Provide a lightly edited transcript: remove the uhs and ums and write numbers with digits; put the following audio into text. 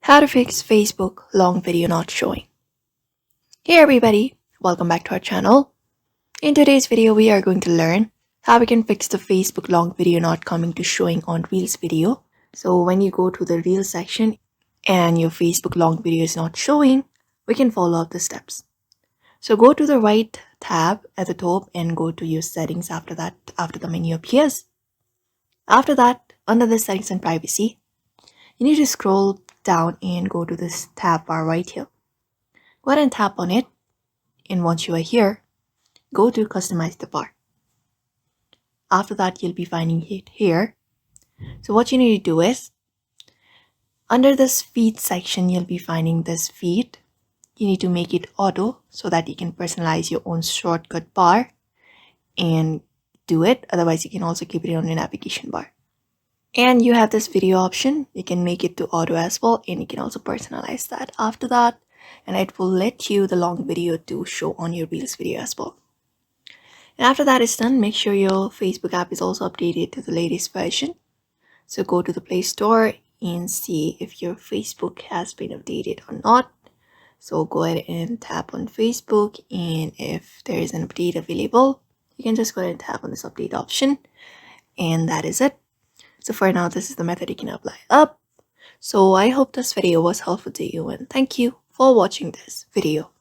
How to fix Facebook long video not showing. Hey everybody, welcome back to our channel. In today's video, we are going to learn how we can fix the Facebook long video not coming to showing on Reels video. So when you go to the Reels section and your Facebook long video is not showing, we can follow up the steps. So go to the right tab at the top and go to your settings after the menu appears. After that, under the settings and privacy, you need to scroll down and go to this tab bar right here. Go ahead and tap on it, and once you are here, go to customize the bar. After that, you'll be finding it here. So what you need to do is, under this feed section, you'll be finding this feed. You need to make it auto so that you can personalize your own shortcut bar and do it. Otherwise, you can also keep it on your navigation bar. And you have this video option. You can make it to auto as well, and you can also personalize that after that, and it will let you the long video to show on your Reels video as well. And after that is done, make sure your Facebook app is also updated to the latest version. So go to the Play Store and see if your Facebook has been updated or not. So go ahead and tap on Facebook, and if there is an update available, you can just go ahead and tap on this update option, and that is it. So for now, this is the method you can apply up. So I hope this video was helpful to you, and thank you for watching this video.